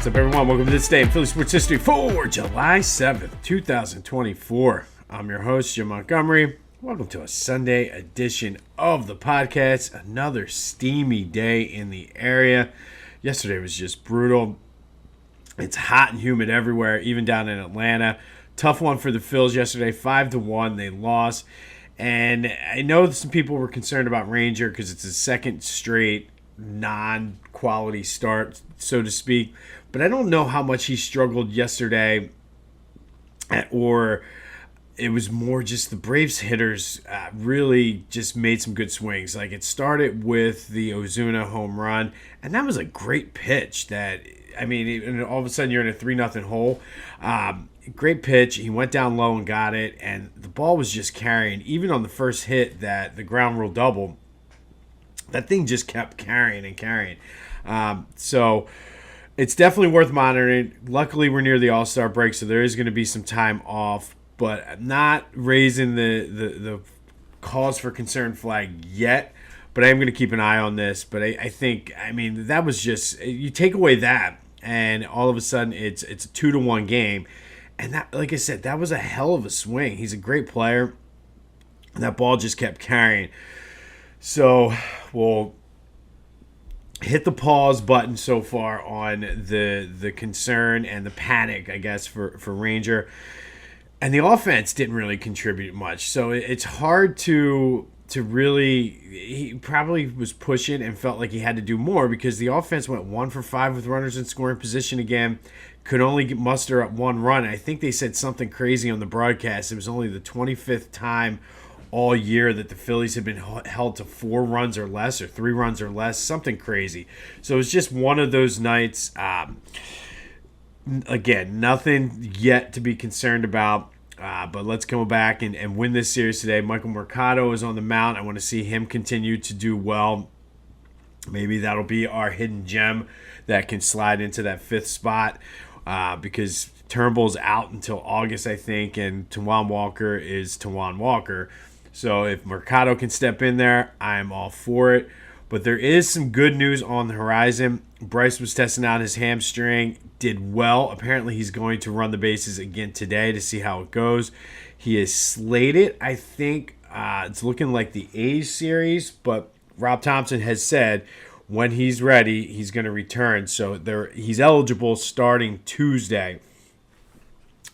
What's up, everyone? Welcome to this day in Philly sports history for July 7th, 2024. I'm your host, Jim Montgomery. Welcome to a Sunday edition of the podcast. Another steamy day in the area. Yesterday was just brutal. It's hot and humid everywhere, even down in Atlanta. Tough one for the Phillies yesterday, 5-1. They lost. And I know some people were concerned about Ranger because it's his second straight non-quality start, so to speak. But I don't know how much he struggled yesterday, or it was more just the Braves hitters really just made some good swings. Like, it started with the Ozuna home run, and that was a great pitch. And all of a sudden you're in a 3-0 hole. Great pitch. He went down low and got it, and the ball was just carrying. Even on the first hit, that the ground rule double, that thing just kept carrying and carrying. So it's definitely worth monitoring. Luckily, we're near the All-Star break, so there is going to be some time off, but I'm not raising the cause for concern flag yet, but I am going to keep an eye on this. But I think, that was just, you take away that, and all of a sudden it's a 2-1 game. And that, like I said, that was a hell of a swing. He's a great player. And that ball just kept carrying. So we'll hit the pause button so far on the concern and the panic, I guess, for Ranger. And the offense didn't really contribute much. So it's hard to really, he probably was pushing and felt like he had to do more because the offense went 1 for 5 with runners in scoring position again. Could only muster up one run. I think they said something crazy on the broadcast. It was only the 25th time all year that the Phillies have been held to 4 runs or less, or 3 runs or less, something crazy. So it was just one of those nights. Again, nothing yet to be concerned about, but let's come back and win this series today. Michael Mercado is on the mound. I want to see him continue to do well. Maybe that'll be our hidden gem that can slide into that 5th spot, because Turnbull's out until August, I think, and Tawan Walker is Tawan Walker. So if Mercado can step in there, I'm all for it. But there is some good news on the horizon. Bryce was testing out his hamstring, did well. Apparently he's going to run the bases again today to see how it goes. He is slated, I think, it's looking like the A's series, but Rob Thompson has said when he's ready, he's going to return. So he's eligible starting Tuesday.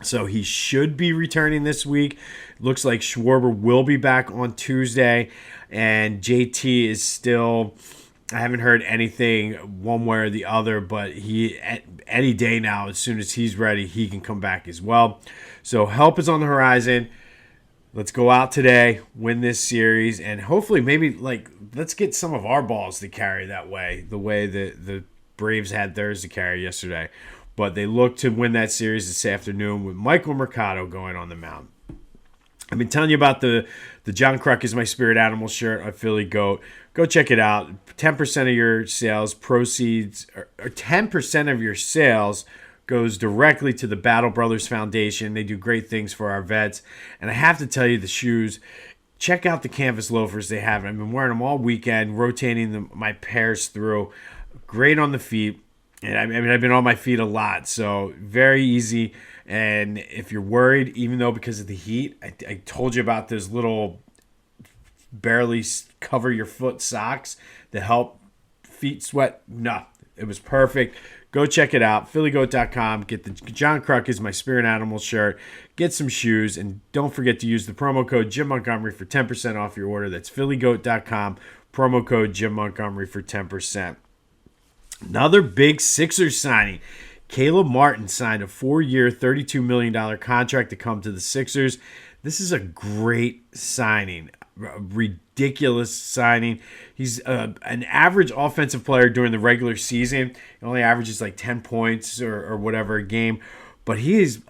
So he should be returning this week. Looks like Schwarber will be back on Tuesday. And JT is still, I haven't heard anything one way or the other, but he, any day now, as soon as he's ready, he can come back as well. So help is on the horizon. Let's go out today, win this series, and hopefully maybe, let's get some of our balls to carry that way, the way the Braves had theirs to carry yesterday. But they look to win that series this afternoon with Michael Mercado going on the mound. I've been telling you about the John Kruk is my spirit animal shirt on Philly Goat. Go check it out. 10% of your sales proceeds, or 10% of your sales goes directly to the Battle Brothers Foundation. They do great things for our vets. And I have to tell you, the shoes, check out the canvas loafers they have. I've been wearing them all weekend, rotating my pairs through. Great on the feet. And I've been on my feet a lot, so very easy. And if you're worried, even though because of the heat, I told you about those little barely cover your foot socks that help feet sweat. No, it was perfect. Go check it out, phillygoat.com. Get the John Kruk is my spirit animal shirt. Get some shoes, and don't forget to use the promo code Jim Montgomery for 10% off your order. That's phillygoat.com, promo code Jim Montgomery for 10%. Another big Sixers signing. Caleb Martin signed a 4-year, $32 million contract to come to the Sixers. This is a great signing. A ridiculous signing. He's an average offensive player during the regular season. He only averages 10 points or whatever a game. But he is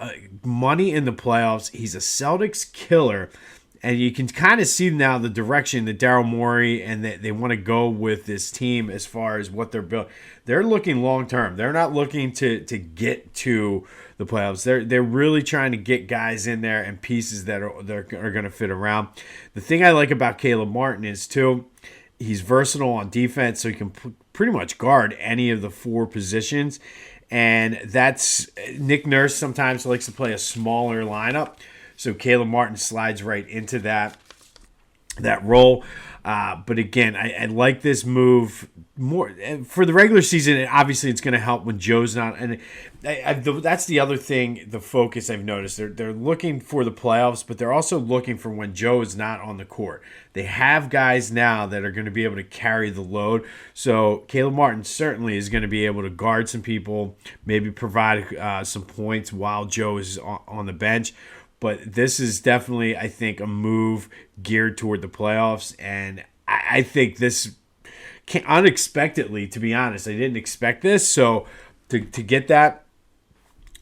money in the playoffs. He's a Celtics killer. And you can kind of see now the direction that Daryl Morey and they want to go with this team as far as what they're building. They're looking long term. They're not looking to get to the playoffs. They're really trying to get guys in there and pieces that are going to fit around. The thing I like about Caleb Martin is too, he's versatile on defense, so he can pretty much guard any of the 4 positions. And that's Nick Nurse sometimes likes to play a smaller lineup. So Caleb Martin slides right into that role. But again, I like this move more for the regular season. And obviously, it's going to help when Joe's not. And that's the other thing, the focus I've noticed. They're looking for the playoffs, but they're also looking for when Joe is not on the court. They have guys now that are going to be able to carry the load. So Caleb Martin certainly is going to be able to guard some people, maybe provide some points while Joe is on the bench. But this is definitely, I think, a move geared toward the playoffs. And I think this unexpectedly, to be honest, I didn't expect this. So to get that,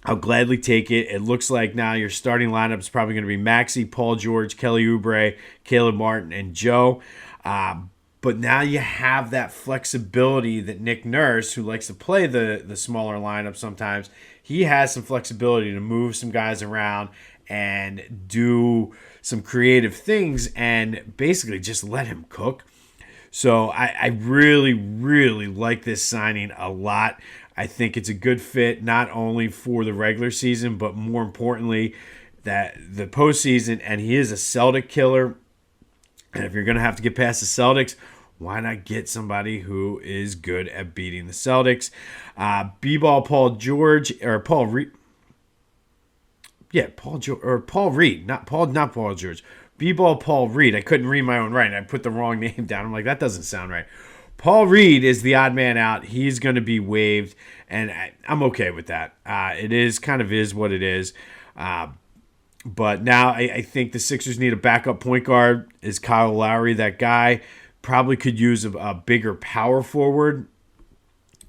I'll gladly take it. It looks like now your starting lineup is probably going to be Maxey, Paul George, Kelly Oubre, Caleb Martin, and Joe. But now you have that flexibility that Nick Nurse, who likes to play the smaller lineup sometimes, he has some flexibility to move some guys around and do some creative things and basically just let him cook. So I really, really like this signing a lot. I think it's a good fit not only for the regular season, but more importantly, that the postseason. And he is a Celtic killer. And if you're going to have to get past the Celtics, why not get somebody who is good at beating the Celtics? B-ball Paul George or Paul Reed. Yeah, Paul Reed, not Paul George. B-ball Paul Reed. I couldn't read my own writing. I put the wrong name down. I'm like, that doesn't sound right. Paul Reed is the odd man out. He's going to be waived, and I'm okay with that. It is kind of is what it is. But now I think the Sixers need a backup point guard. Is Kyle Lowry that guy? Probably could use a bigger power forward.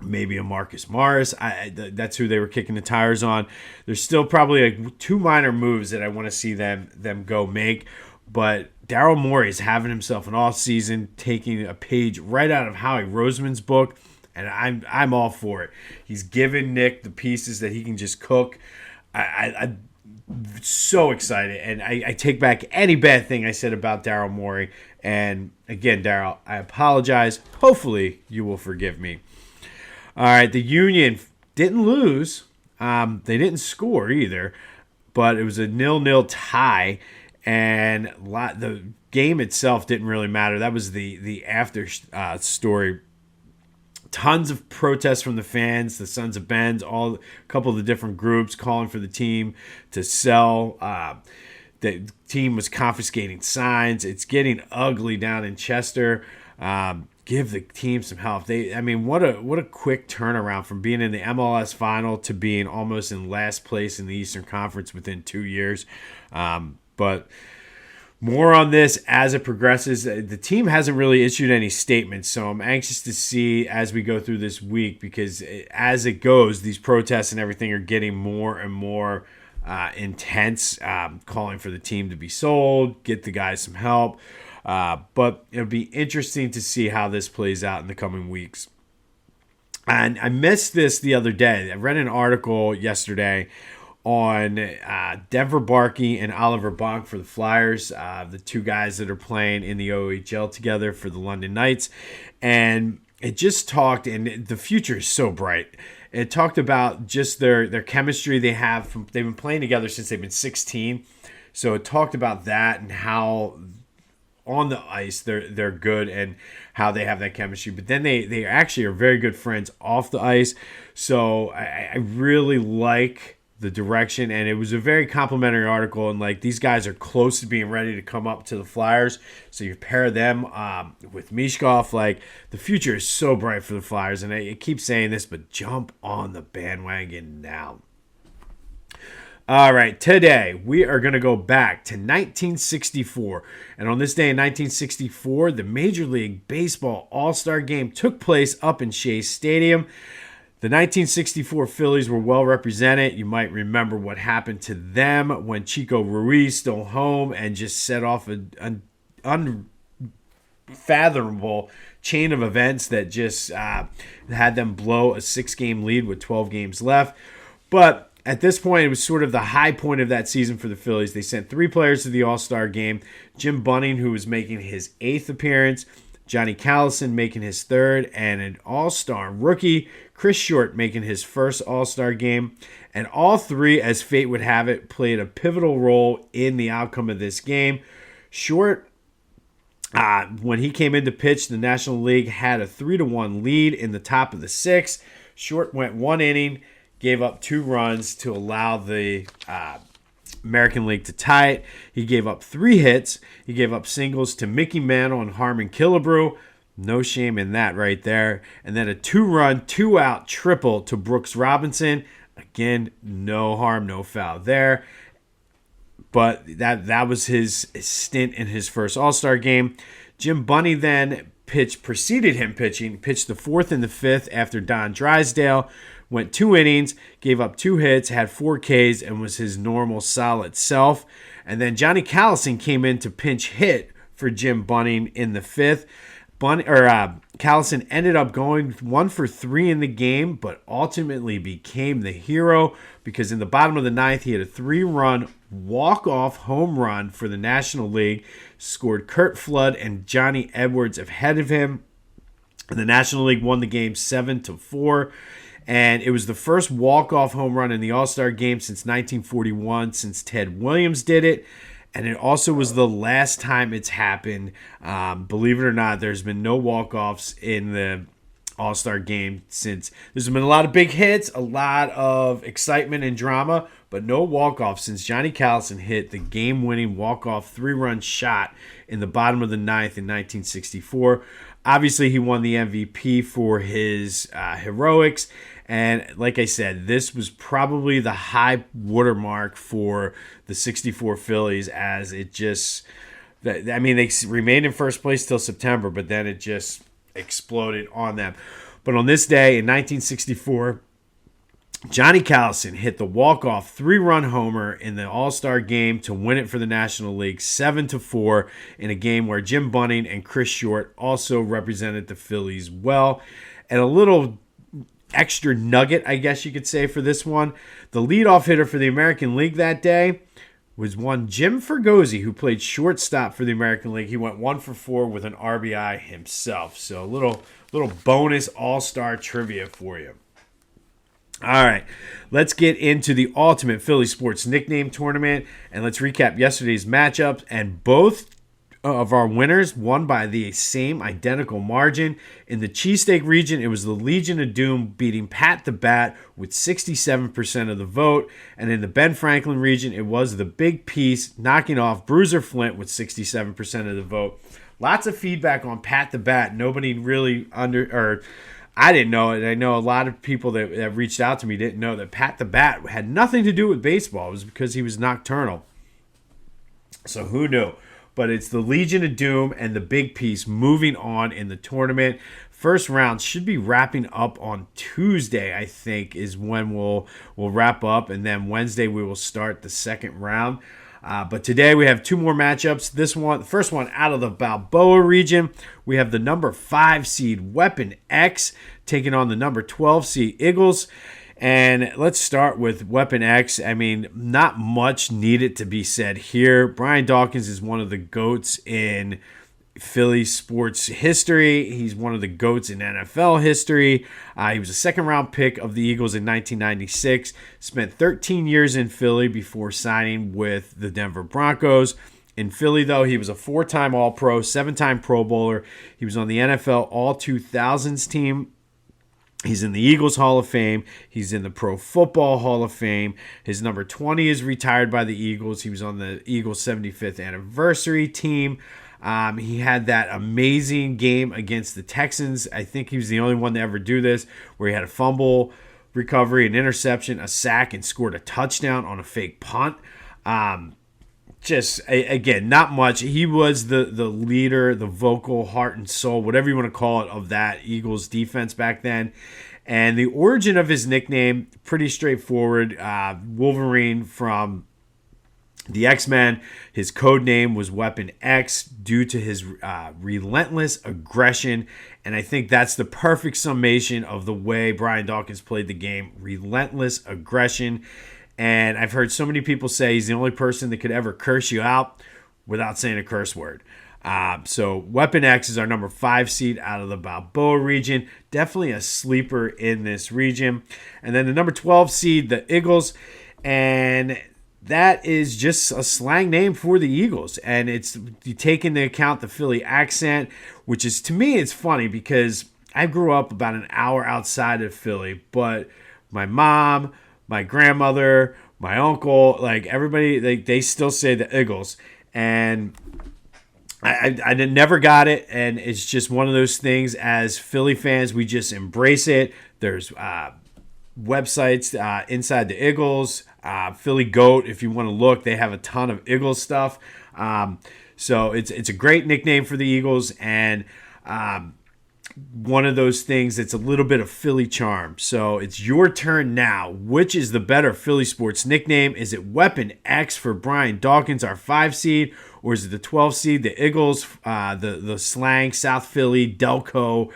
Maybe a Marcus Morris. That's who they were kicking the tires on. There's still probably two minor moves that I want to see them go make. But Daryl Morey is having himself an off season, taking a page right out of Howie Roseman's book, and I'm all for it. He's given Nick the pieces that he can just cook. I'm so excited, and I take back any bad thing I said about Daryl Morey. And again, Daryl, I apologize. Hopefully, you will forgive me. All right, the Union didn't lose. They didn't score either, but it was a 0-0 tie, and the game itself didn't really matter. That was the after story. Tons of protests from the fans, the Sons of Ben's, a couple of the different groups calling for the team to sell. The team was confiscating signs. It's getting ugly down in Chester. Give the team some help. What a quick turnaround from being in the MLS final to being almost in last place in the Eastern Conference within 2 years. But more on this as it progresses. The team hasn't really issued any statements, so I'm anxious to see as we go through this week, because as it goes, these protests and everything are getting more and more intense, calling for the team to be sold, get the guys some help. But it'll be interesting to see how this plays out in the coming weeks. And I missed this the other day. I read an article yesterday on Denver Barkey and Oliver Bonk for the Flyers, the two guys that are playing in the OHL together for the London Knights. And it just talked, and the future is so bright. It talked about just their chemistry they have. They've been playing together since they've been 16. So it talked about that and how on the ice they're good and how they have that chemistry. But then they actually are very good friends off the ice. So I really like the direction, and it was a very complimentary article, and like these guys are close to being ready to come up to the Flyers. So you pair them with Mishkov, like the future is so bright for the Flyers, and I keep saying this, but jump on the bandwagon now. All right, today we are going to go back to 1964. And on this day in 1964, the Major League Baseball All-Star Game took place up in Shea Stadium. The 1964 Phillies were well represented. You might remember what happened to them when Chico Ruiz stole home and just set off an unfathomable chain of events that just had them blow a 6-game lead with 12 games left. But at this point, it was sort of the high point of that season for the Phillies. They sent 3 players to the All-Star game. Jim Bunning, who was making his 8th appearance. Johnny Callison making his third, and an all-star rookie, Chris Short, making his first all-star game. And all three, as fate would have it, played a pivotal role in the outcome of this game. Short, when he came in to pitch, the National League had a 3-1 lead in the top of the sixth. Short went 1 inning, gave up 2 runs to allow the American League to tie it. He gave up 3 hits. He gave up singles to Mickey Mantle and Harmon Killebrew. No shame in that right there. And then a 2-run, 2-out triple to Brooks Robinson. Again, no harm, no foul there. But that was his stint in his first All-Star game. Jim Bunning then preceded him pitching, pitched the 4th and the 5th after Don Drysdale, went 2 innings, gave up 2 hits, had 4 Ks, and was his normal solid self. And then Johnny Callison came in to pinch hit for Jim Bunning in the 5th. Callison ended up going 1 for 3 in the game, but ultimately became the hero because in the bottom of the 9th, he had a 3-run walk-off home run for the National League, scored Curt Flood and Johnny Edwards ahead of him. And the National League won the game 7-4. And it was the first walk-off home run in the All-Star game since 1941, since Ted Williams did it. And it also was the last time it's happened. Believe it or not, there's been no walk-offs in the All-Star game since. There's been a lot of big hits, a lot of excitement and drama, but no walk-offs since Johnny Callison hit the game-winning walk-off 3-run shot in the bottom of the 9th in 1964. Obviously, he won the MVP for his heroics. And like I said, this was probably the high watermark for the 64 Phillies as it just, I mean, they remained in first place till September, but then it just exploded on them. But on this day in 1964, Johnny Callison hit the walk-off 3-run homer in the All-Star game to win it for the National League 7-4 in a game where Jim Bunning and Chris Short also represented the Phillies well. And a little extra nugget, I guess you could say, for this one. The leadoff hitter for the American League that day was one Jim Fergozzi, who played shortstop for the American League. He went 1 for 4 with an RBI himself. So a little bonus all-star trivia for you. All right, let's get into the Ultimate Philly Sports Nickname Tournament, and let's recap yesterday's matchups. And both of our winners won by the same identical margin. In the cheesesteak region, it was the Legion of Doom beating Pat the Bat with 67% of the vote. And in the Ben Franklin region, it was the Big Piece knocking off Bruiser Flint with 67% of the vote. Lots of feedback on Pat the Bat. Nobody really I didn't know it. I know a lot of people that reached out to me didn't know that Pat the Bat had nothing to do with baseball. It was because he was nocturnal. So who knew? But it's the Legion of Doom and the Big Piece moving on in the tournament. First round should be wrapping up on Tuesday, I think, is when we'll wrap up. And then Wednesday we will start the second round. But today we have 2 more matchups. The first one out of the Balboa region, we have the number 5 seed Weapon X taking on the number 12 seed Iggles. And let's start with Weapon X. I mean, not much needed to be said here. Brian Dawkins is one of the GOATs in Philly sports history. He's one of the GOATs in NFL history. He was a second-round pick of the Eagles in 1996. Spent 13 years in Philly before signing with the Denver Broncos. In Philly, though, he was a 4-time All-Pro, 7-time Pro Bowler. He was on the NFL All-2000s team. He's in the Eagles Hall of Fame. He's in the Pro Football Hall of Fame. His number 20 is retired by the Eagles. He was on the Eagles 75th anniversary team. He had that amazing game against the Texans. I think he was the only one to ever do this, where he had a fumble recovery, an interception, a sack, and scored a touchdown on a fake punt. Again, not much. He was the leader, the vocal heart and soul, whatever you want to call it, of that Eagles defense back then. And the origin of his nickname, pretty straightforward. Wolverine from the X-Men. His code name was Weapon X due to his relentless aggression. And I think that's the perfect summation of the way Brian Dawkins played the game. Relentless aggression. And I've heard so many people say he's the only person that could ever curse you out without saying a curse word. So Weapon X is our number 5 seed out of the Balboa region. Definitely a sleeper in this region. And then the number 12 seed, the Iggles. And that is just a slang name for the Eagles. And it's, you take into account the Philly accent, which is, to me, it's funny because I grew up about an hour outside of Philly. But my mom, my grandmother, my uncle, like everybody, they still say the Iggles. And I never got it, and it's just one of those things. As Philly fans, we just embrace it. There's websites inside the Iggles, Philly Goat. If you want to look, they have a ton of Eagles stuff. So it's a great nickname for the Eagles, and one of those things that's a little bit of Philly charm. So it's your turn now. Which is the better Philly sports nickname? Is it Weapon X for Brian Dawkins, our 5 seed, or is it the 12 seed, the Iggles, the slang South Philly Delco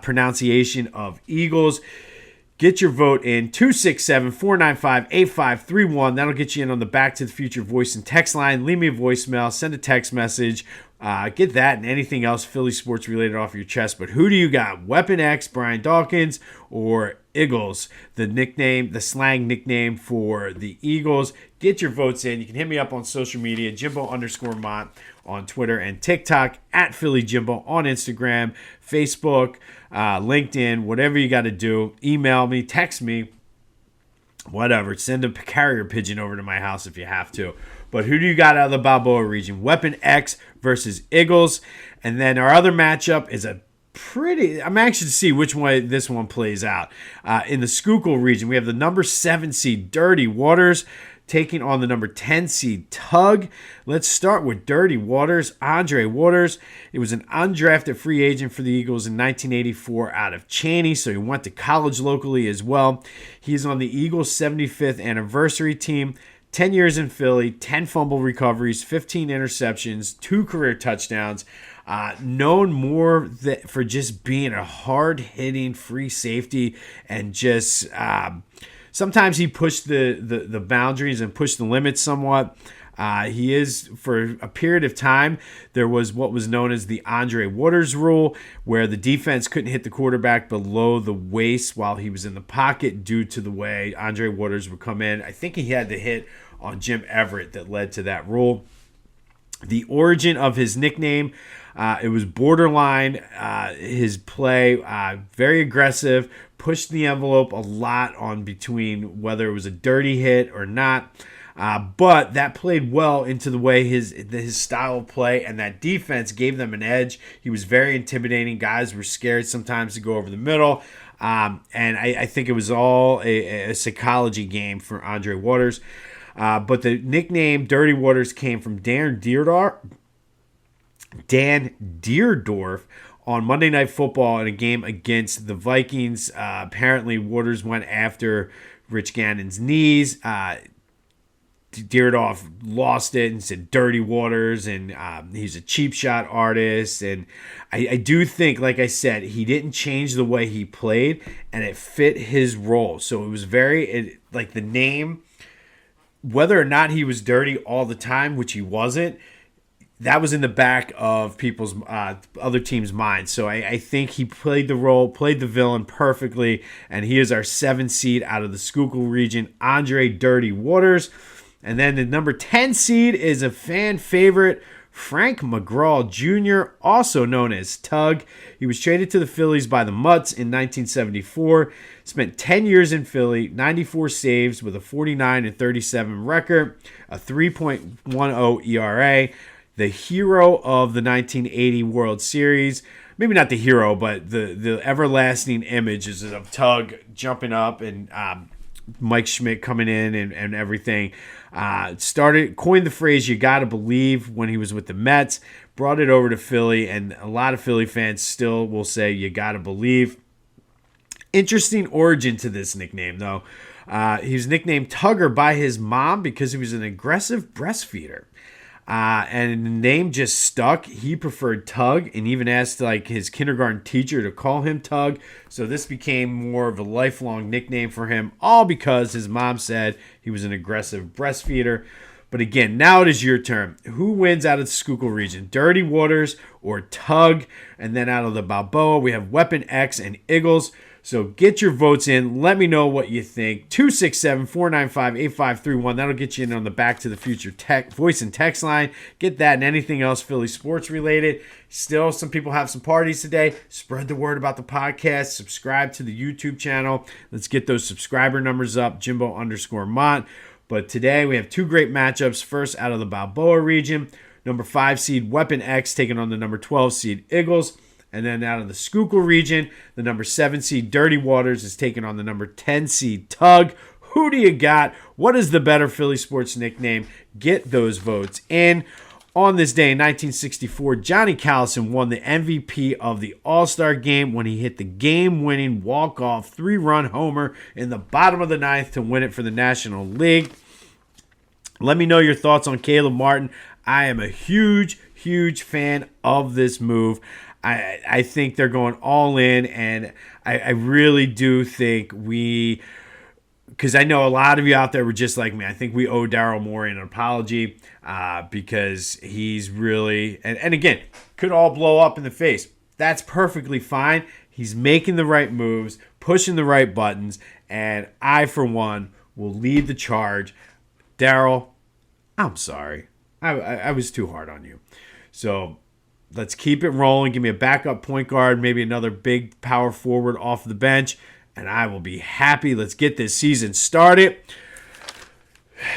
pronunciation of Eagles? Get your vote in 267-495-8531. That'll get you in on the Back to the Future voice and text line. Leave me a voicemail, send a text message. Get that and anything else Philly sports related off your chest. But who do you got? Weapon X, Brian Dawkins, or Iggles, the nickname, the slang nickname for the Eagles? Get your votes in. You can hit me up on social media, Jimbo_Mont on Twitter and TikTok, at Philly Jimbo on Instagram, Facebook, LinkedIn, whatever you got to do. Email me, text me, whatever. Send a carrier pigeon over to my house if you have to. But who do you got out of the Balboa region? Weapon X versus Iggles. And then our other matchup is I'm anxious to see which way this one plays out. In the Schuylkill region, we have the number 7 seed, Dirty Waters, taking on the number 10 seed, Tug. Let's start with Dirty Waters. Andre Waters, it was an undrafted free agent for the Eagles in 1984 out of Cheney, so he went to college locally as well. He's on the Eagles' 75th anniversary team. 10 years in Philly, 10 fumble recoveries, 15 interceptions, 2 career touchdowns. Known more for just being a hard-hitting free safety and just sometimes he pushed the boundaries and pushed the limits somewhat. He is, for a period of time, there was what was known as the Andre Waters rule, where the defense couldn't hit the quarterback below the waist while he was in the pocket due to the way Andre Waters would come in. I think he had the hit on Jim Everett that led to that rule. The origin of his nickname, it was borderline. His play, very aggressive, pushed the envelope a lot on between whether it was a dirty hit or not. But that played well into the way his style of play, and that defense gave them an edge. He was very intimidating. Guys were scared sometimes to go over the middle. And I think it was all a psychology game for Andre Waters. But the nickname Dirty Waters came from Dan Deerdorf on Monday Night Football in a game against the Vikings. Apparently, Waters went after Rich Gannon's knees. Deerdorf lost it and said Dirty Waters, and he's a cheap shot artist. And I do think, like I said, he didn't change the way he played, and it fit his role. So it was like the name, whether or not he was dirty all the time, which he wasn't, that was in the back of people's other teams' minds. So I think he played the role, played the villain perfectly, and he is our 7 seed out of the Schuylkill region, Andre Dirty Waters. And then the number 10 seed is a fan favorite, Frank McGraw Jr., also known as Tug. He was traded to the Phillies by the Mutts in 1974. Spent 10 years in Philly, 94 saves with a 49-37 record, a 3.10 ERA. The hero of the 1980 World Series. Maybe not the hero, but the everlasting image is of Tug jumping up and Mike Schmidt coming in and everything. Coined the phrase "you gotta believe" when he was with the Mets. Brought it over to Philly, and a lot of Philly fans still will say "you gotta believe." Interesting origin to this nickname, though. He was nicknamed Tugger by his mom because he was an aggressive breastfeeder. And the name just stuck. He preferred Tug and even asked his kindergarten teacher to call him Tug. So this became more of a lifelong nickname for him, all because his mom said he was an aggressive breastfeeder. But again, now it is your turn. Who wins out of the Schuylkill region? Dirty Waters or Tug? And then out of the Balboa, we have Weapon X and Iggles. So get your votes in. Let me know what you think. 267-495-8531. That'll get you in on the Back to the Future tech voice and text line. Get that and anything else Philly sports related. Still, some people have some parties today. Spread the word about the podcast. Subscribe to the YouTube channel. Let's get those subscriber numbers up. Jimbo_Mont. But today we have two great matchups. First, out of the Balboa region, number 5 seed Weapon X taking on the number 12 seed Iggles. And then out of the Schuylkill region, the number 7 seed Dirty Waters is taking on the number 10 seed Tug. Who do you got? What is the better Philly sports nickname? Get those votes in. On this day in 1964, Johnny Callison won the MVP of the All-Star game when he hit the game-winning walk-off 3-run homer in the bottom of the ninth to win it for the National League. Let me know your thoughts on Caleb Martin. I am a huge fan of this move. I think they're going all in, and I really do think because I know a lot of you out there were just like me. I think we owe Daryl Morey an apology because he's really, and again, could all blow up in the face. That's perfectly fine. He's making the right moves, pushing the right buttons, and I, for one, will lead the charge. Daryl, I'm sorry. I was too hard on you. So let's keep it rolling. Give me a backup point guard, maybe another big power forward off the bench, and I will be happy. Let's get this season started.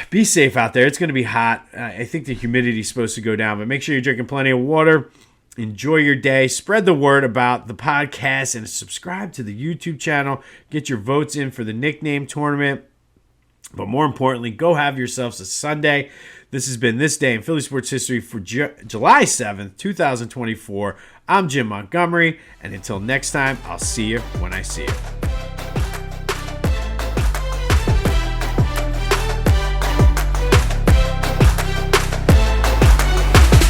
Be safe out there. It's going to be hot. I think the humidity is supposed to go down, but make sure you're drinking plenty of water. Enjoy your day. Spread the word about the podcast and subscribe to the YouTube channel. Get your votes in for the nickname tournament. But more importantly, go have yourselves a Sunday. This has been This Day in Philly Sports History for July 7th, 2024. I'm Jim Montgomery, and until next time, I'll see you when I see you.